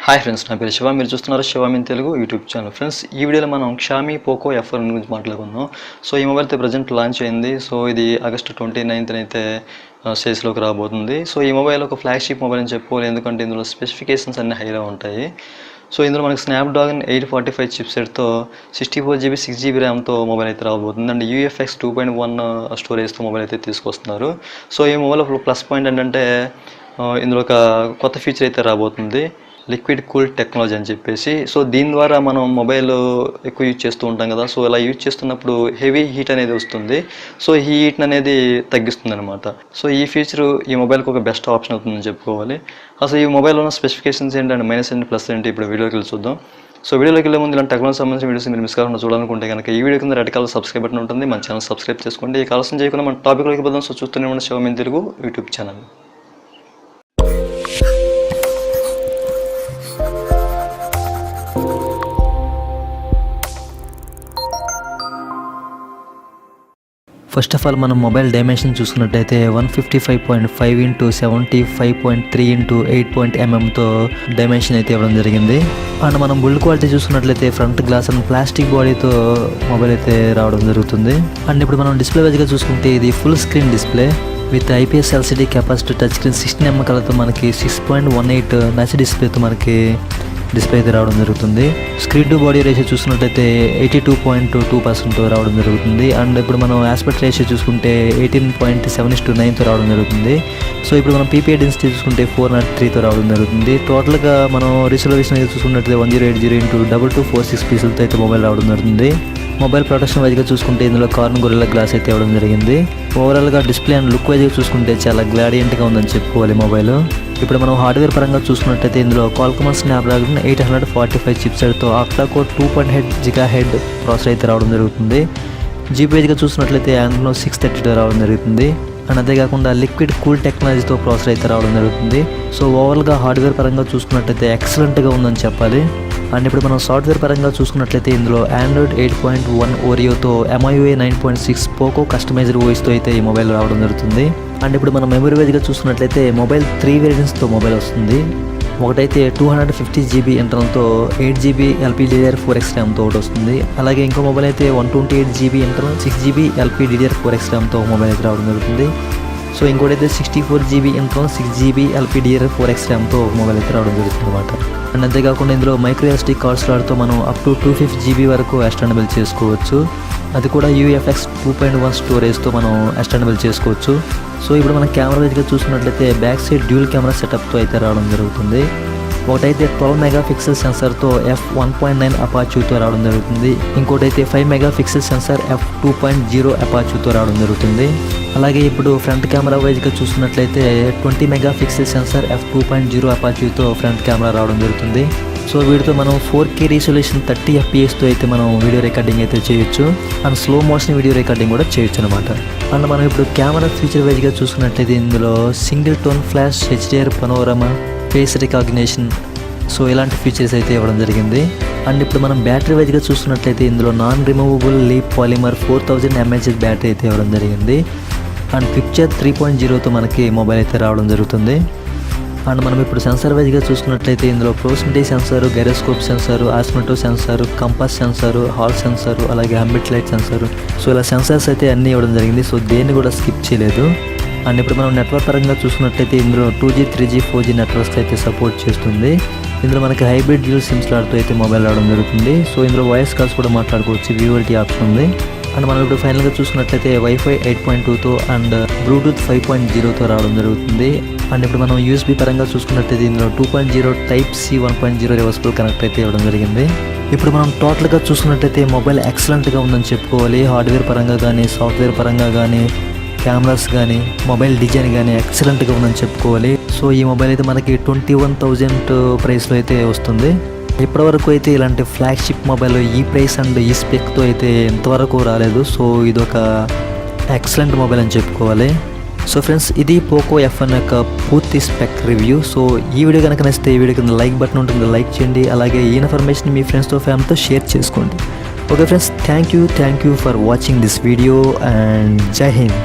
Hi friends, నా పేరు శివ. మీరు చూస్తున్నారు xiaomi Telugu YouTube channel. Friends, ఈ వీడియోలో మనం xiaomi poco F1 గురించి మాట్లాడుకుందాం. సో ఈ మొబైల్ అయితే ప్రజెంట్ లాంచ్ అయింది. సో ఇది ఆగస్టు 29th అయితే సేల్స్లోకి రాబోతుంది. సో ఈ మొబైల్ ఒక ఫ్లాగ్షిప్ మొబైల్ అని చెప్పుకోవాలి, ఎందుకంటే ఇందులో స్పెసిఫికేషన్స్ అన్ని హైలో ఉంటాయి. సో ఇందులో మనకి Snapdragon 845 చిప్సెట్తో 64GB 6GB ర్యామ్తో మొబైల్ అయితే రాబోతుంది. అండ్ UFX 2.1 స్టోరేజ్తో మొబైల్ అయితే తీసుకొస్తున్నారు. సో ఈ మొబైల్ ప్లస్ పాయింట్ ఏంటంటే ఇందులో ఒక కొత్త ఫీచర్ అయితే రాబోతుంది, లిక్విడ్ కూల్ టెక్నాలజీ అని చెప్పేసి. సో దీని ద్వారా మనం మొబైల్ ఎక్కువ యూజ్ చేస్తూ ఉంటాం కదా. సో ఇలా యూజ్ చేస్తున్నప్పుడు హెవీ హీట్ అనేది వస్తుంది. సో ఈ హీట్ అనేది తగ్గిస్తుంది అనమాట. సో ఈ ఫీచర్ ఈ మొబైల్కి ఒక బెస్ట్ ఆప్షన్ అవుతుందని చెప్పుకోవాలి. అసలు ఈ మొబైల్లో ఉన్న స్పెసిఫికేషన్స్ ఏంటంటే మైనస్ ఏంటి ప్లస్ ఏంటి ఇప్పుడు వీడియోకి వెళ్ళి చూద్దాం. సో వీడియోకి వెళ్ళే ముందు ఇలాంటి టెక్నాలజీ సంబంధించిన వీడియోస్ మీరు మిస్ కాకుండా చూడాలనుకుంటే కనుక ఈ వీడియో కింద రెడ్ కలర్ సబ్స్క్రైబ్ బటన్ ఉంటుంది, మన ఛానల్ సబ్స్క్రైబ్ చేసుకోండి. ఈ కాలసం చేయకుండా మన టాపిక్లోకి పోదాం. సో చూస్తూనే ఉన్న xiaomi Telugu YouTube channel. First of all మనం మొబైల్ డైమెన్షన్ చూసుకున్నట్టయితే 155.5 × 75.3 × 8.mm డైమెన్షన్ అయితే ఇవ్వడం జరిగింది. అండ్ మనం బిల్డ్ క్వాలిటీ చూసుకున్నట్లయితే ఫ్రంట్ గ్లాస్ అండ్ ప్లాస్టిక్ బాడీతో మొబైల్ అయితే రావడం జరుగుతుంది. అండ్ ఇప్పుడు మనం డిస్ప్లే వైజ్గా చూసుకుంటే ఇది full screen display with IPS LCD capacity touch screen 16mm కలర్తో మనకి 6.18 నచ్ డిస్ప్లేతో మనకి డిస్ప్లే అయితే రావడం జరుగుతుంది. స్క్రీన్ టు బాడీ రేషియో చూసుకున్నట్టయితే 82.2% రావడం జరుగుతుంది. అండ్ ఇప్పుడు మనం ఆస్పెక్ట్ రేషియో చూసుకుంటే 18.7:9తో రావడం జరుగుతుంది. సో ఇప్పుడు మనం PPI డెన్సిటీ చూసుకుంటే 403తో రావడం జరుగుతుంది. టోటల్గా మనం రిజల్యూషన్ అయితే చూసుకున్నట్లయితే 1080 × 2246 పీసులతో అయితే మొబైల్ రావడం జరుగుతుంది. మొబైల్ ప్రొటెక్షన్ వైజ్గా చూసుకుంటే ఇందులో కార్బన్ గొరిల్లా గ్లాస్ అయితే ఇవ్వడం జరిగింది. ఓవరాల్గా డిస్ప్లే అండ్ లుక్ వైజ్గా చూసుకుంటే చాలా గ్లాడియంట్గా ఉందని చెప్పుకోవాలి మొబైల్. ఇప్పుడు మనం హార్డ్వేర్ పరంగా చూసుకున్నట్టయితే ఇందులో Qualcomm Snapdragon 845 చిప్సెట్తో Octa-core 2.8 GHz processor అయితే రావడం జరుగుతుంది. జీబీ వైజ్గా చూసినట్లయితే Adreno 632 రావడం జరుగుతుంది. అండ్ అంతేకాకుండా లిక్విడ్ కూల్ టెక్నాలజీతో ప్రాసెసర్ అయితే రావడం జరుగుతుంది. సో ఓవరాల్గా హార్డ్వేర్ పరంగా చూసుకున్నట్లయితే ఎక్సలెంట్గా ఉందని చెప్పాలి. అండ్ ఇప్పుడు మనం సాఫ్ట్వేర్ పరంగా చూసుకున్నట్లయితే ఇందులో Android 8.1 ఓరియోతో MIUI 9.6 పోకో కస్టమైజ్డ్ ఓఎస్తో అయితే ఈ మొబైల్ రావడం జరుగుతుంది. అండ్ ఇప్పుడు మనం మెమరీ వైజ్గా చూసుకున్నట్లయితే మొబైల్ 3 వేరియంట్స్తో మొబైల్ వస్తుంది. ఒకటైతే 250GB ఇంటర్నల్తో 8GB LPDDR4X ర్యామ్తో ఒకటి వస్తుంది. అలాగే ఇంకో మొబైల్ అయితే 128GB ఇంటర్నల్ 6GB LPDDR4X ర్యామ్తో మొబైల్ అయితే రావడం జరుగుతుంది. సో ఇంకోటైతే 64GB ఇంటర్నల్ 6GB LPDDR4X ర్యామ్తో మొబైల్ అయితే రావడం జరుగుతుంది అనమాట. అండ్ అంతేకాకుండా ఇందులో మైక్రో SD కార్డ్ స్లాట్తో మనం అప్ టు 250GB వరకు ఎక్స్టెండబుల్ చేసుకోవచ్చు. అది కూడా UFX 2.1 స్టోరేజ్తో మనం ఎక్స్టెండబుల్ చేసుకోవచ్చు. సో ఇప్పుడు మనం కెమెరా వైజ్గా చూసుకున్నట్లయితే బ్యాక్ సైడ్ డ్యూల్ కెమెరా సెటప్తో అయితే రావడం జరుగుతుంది. ఒకటైతే 12 మెగాపిక్సెల్ సెన్సార్తో f1.9 అపాచ్యూతో రావడం జరుగుతుంది. ఇంకోటైతే 5 మెగాపిక్సెల్ సెన్సార్ f2.0 అపాచ్యూతో రావడం జరుగుతుంది. అలాగే ఇప్పుడు ఫ్రంట్ కెమెరా వైజ్గా చూసుకున్నట్లయితే 20 మెగాపిక్సెల్ సెన్సార్ f2.0 అపాచ్యూతో ఫ్రంట్ కెమెరా రావడం జరుగుతుంది. సో వీటితో మనం 4K రిజల్యూషన్ 30 FPS అయితే మనం వీడియో రికార్డింగ్ అయితే చేయొచ్చు. And slow motion video recording కూడా చేయొచ్చు అనమాట. అండ్ మనం ఇప్పుడు కెమెరా ఫీచర్ వైజ్గా చూసుకున్నట్లయితే ఇందులో single tone flash, HDR panorama, face recognition, so ఇలాంటి ఫీచర్స్ అయితే ఇవ్వడం జరిగింది. అండ్ ఇప్పుడు మనం బ్యాటరీ వైజ్గా చూసుకున్నట్లయితే ఇందులో non removable leap polymer 4000 mAh battery అయితే ఇవ్వడం జరిగింది. అండ్ పిక్చర్ 3.0తో మనకి మొబైల్ అయితే రావడం జరుగుతుంది. అండ్ మనం ఇప్పుడు సెన్సార్ వైజ్గా చూసుకున్నట్లయితే ఇందులో ప్రాక్సిమిటీ సెన్సారు, గైరోస్కోప్ సెన్సారు, ఆస్మోటో sensor, compass sensor, hall sensor, అలాగే అంబిట్ లైట్ సెన్సారు, సో ఇలా సెన్సార్స్ అయితే అన్నీ ఇవ్వడం జరిగింది. సో దేన్ని కూడా స్కిప్ చేయలేదు. అండ్ ఇప్పుడు మనం నెట్వర్క్ పరంగా చూసుకున్నట్లయితే ఇందులో 2G 3G 4G నెట్వర్క్స్ అయితే సపోర్ట్ చేస్తుంది. ఇందులో మనకి హైబ్రిడ్ డ్యూల్ సిమ్ స్లాట్తో అయితే మొబైల్ రావడం జరుగుతుంది. సో ఇందులో వాయిస్ కాల్స్ కూడా మాట్లాడుకోవచ్చు, VoLTE ఆప్షన్ ఉంది. అండ్ మనం ఇప్పుడు ఫైనల్గా చూసుకున్నట్లయితే Wi-Fi 8.2తో అండ్ బ్లూటూత్ 5.0తో రావడం జరుగుతుంది. అండ్ ఇప్పుడు మనం USB పరంగా చూసుకున్నట్లయితే ఇందులో 2.0 Type-C 1.0 రివర్సిబుల్ కనెక్ట్ అయితే ఇవ్వడం జరిగింది. ఇప్పుడు మనం టోటల్గా చూసుకున్నట్లయితే మొబైల్ ఎక్సలెంట్గా ఉందని చెప్పుకోవాలి. హార్డ్వేర్ పరంగా కానీ, సాఫ్ట్వేర్ పరంగా కానీ, కెమెరాస్ కానీ, మొబైల్ డిజైన్ కానీ ఎక్సలెంట్గా ఉందని చెప్పుకోవాలి. సో ఈ మొబైల్ అయితే మనకి 21,000 ప్రైస్లో అయితే వస్తుంది. ఇప్పటివరకు అయితే ఇలాంటి ఫ్లాగ్షిప్ మొబైల్ ఈ ప్రైస్ అండ్ ఈ స్పెక్తో అయితే ఇంతవరకు రాలేదు. సో ఇది ఒక ఎక్సలెంట్ మొబైల్ అని చెప్పుకోవాలి. సో ఫ్రెండ్స్, ఇది పోకో F1 యొక్క పూర్తి స్పెక్ రివ్యూ. సో ఈ వీడియో కనుక నచ్చితే ఈ వీడియో కింద లైక్ బటన్ ఉంటుంది, లైక్ చేయండి. అలాగే ఈ ఇన్ఫర్మేషన్ మీ ఫ్రెండ్స్తో ఫ్యామిలీతో షేర్ చేసుకోండి. Okay friends, thank you for watching this video and జై హింద్.